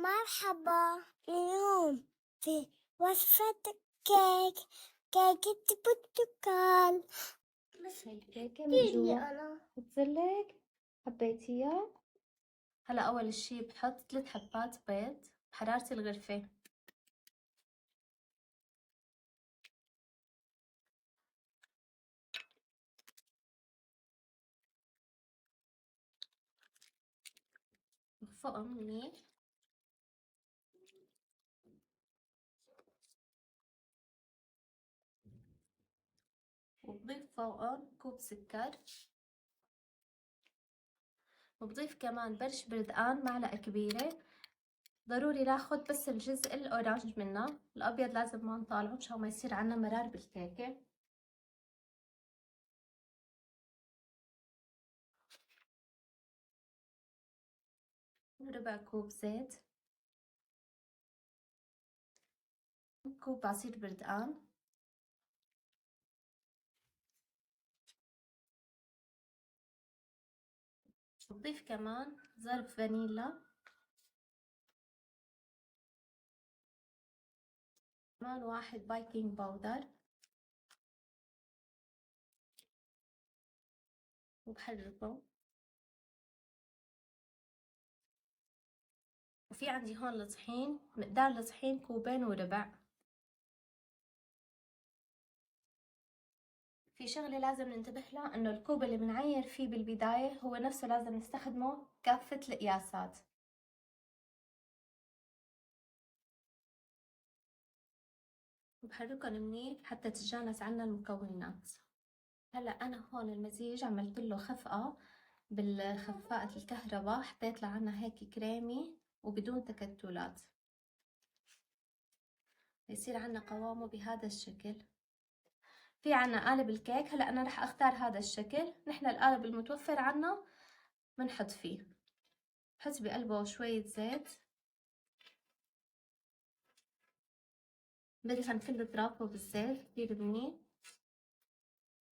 مرحبا. اليوم في وصفة كيكة برتقال. بس الكيكة من جوا بتزلق. حبيتيها؟ هلا أول شي بحط 3 حبات بيض بحرارة الغرفة. بخفقهم منيح. وبضيف فوقهم كوب سكر. وبضيف كمان برش بردقان معلقة كبيرة. ضروري ناخد بس الجزء الأورانج منها، الأبيض لازم ما نطالعه مشان ما يصير عنا مرار بالكيكة. وربع كوب زيت. كوب عصير بردقان. بضيف كمان ظرف فانيلا. كمان 1 بايكنج باودر. وبحركه. وفي عندي هون الطحين، مقدار الطحين 2.25 كوب. في شغلة لازم ننتبه لها، انه الكوب اللي بنعير فيه بالبداية هو نفسه لازم نستخدمه كافة القياسات. وبحركهم منيح حتى تتجانس عنا المكونات. هلا انا هون المزيج عملت له خفقة بالخفاقة الكهرباء، حطيت لعنا هيك كريمي وبدون تكتلات، يصير عنا قوامه بهذا الشكل. في عنا قالب الكيك، هلا انا رح اختار هذا الشكل. نحن القالب المتوفر عنا بنحط فيه. بحط بقلبه شوية زيت، بدهن كل اطرافه بالزيت كتير منيح.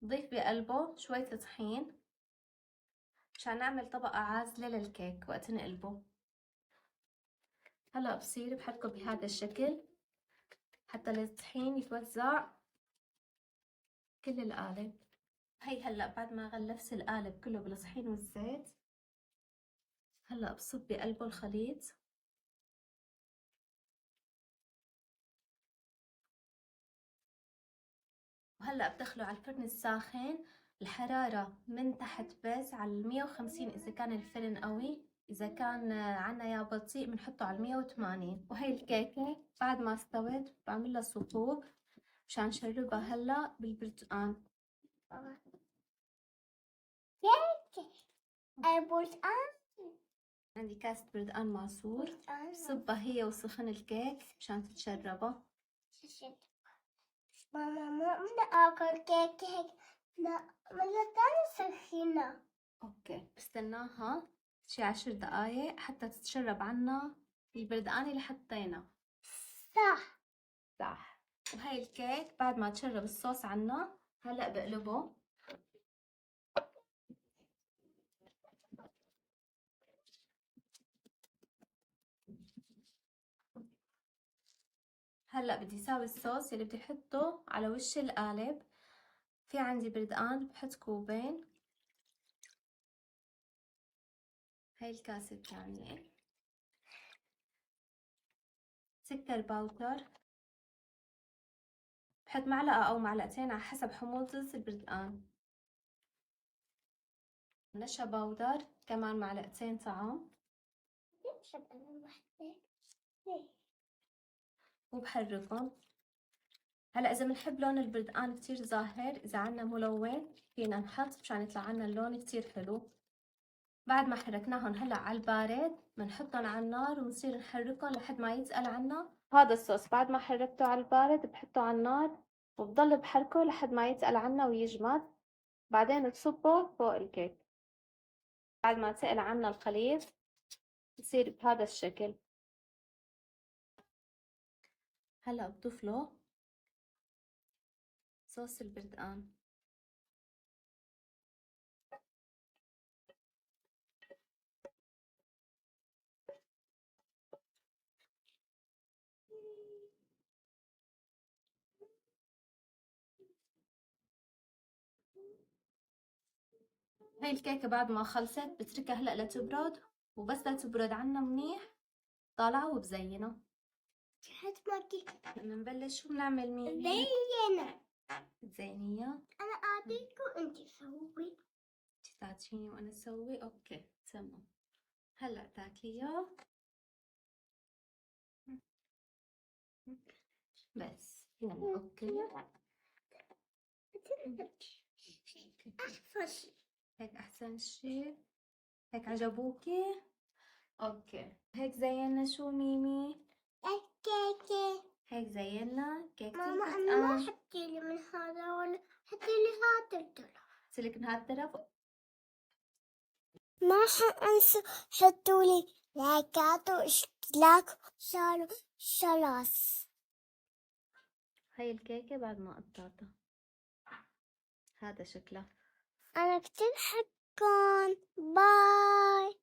بضيف بقلبه شوية طحين مشان نعمل طبقة عازلة للكيك وقت نقلبه. هلا بصير بحركه بهذا الشكل حتى الطحين يتوزع كل القالب. هي هلا بعد ما غلفت القالب كله بالطحين والزيت، هلا بصب بقلبه الخليط. وهلا بدخله على الفرن الساخن، الحرارة من تحت بس على 150 إذا كان الفرن قوي، إذا كان عنا يا بطيء بنحطه على 180. وهي الكيكة بعد ما استوت بعملها صفوف مشان شربها هلا بالبرتقال. عندي كاسة برتقال معصور، صبها هي وسخن الكيك مشان تتشربها. ماما ما بدي آكل كيك هيك، لا بدي سخينة. اوكي بستناها شي 10 دقايق حتى تتشرب عنا البردقان اللي حطينا. صح. وهي الكيك بعد ما تشرب الصوص عنا هلا بقلبه. هلا بدي ساوي الصوص اللي بدي احطه على وش القالب. في عندي بردقان بحط 2 كوب. هاي الكاسة الثانية. سكر باودر بحط معلقة او معلقتين على حسب حموضة البردقان. نشا باودر كمان معلقتين طعام. وبحركهم. هلا اذا بنحب لون البردقان كتير ظاهر، اذا عنا ملون فينا نحط مشان يطلع عنا اللون كتير حلو. بعد ما حركناهم هلا على البارد بنحطهم على النار ونصير نحركهم لحد ما يتقل عنا. هذا الصوص بعد ما حركته على البارد بحطه على النار وبضل بحركه لحد ما يتقل عنا ويجمد. بعدين بصبه فوق الكيك. بعد ما تقل عنا الخليط بصير بهذا الشكل. هلا بضيف له صوص البردقان. هاي الكيكة بعد ما خلصت بتركها هلأ لتبرد، وبس لتبرد عنا منيح طالعة وبزينها. حط ماكي بنبلش شو بنعمل ميمي؟ زينة. بتزينيها؟ أنا أعطيك وأنت سوي. تعطيني وأنا أسوي؟ أوكي تمام. هلأ تاكليها بس يلا. أوكي أحفظ. هيك أحسن شي؟ هيك عجبوكي؟ أوكي هيك زينا شو ميمي؟ الكيكة. هيك زينا كيكة ماما أنا البرتقال. ما حطي لي من هذا ولا حطي لي هذا الطرف. سلك من هالطرف. ما حنسوا حطوا لي لايكات واشتراك صاروا خلاص. هاي الكيكة بعد ما قطعتها هذا شكلها. أنا كتير حبكم. باي.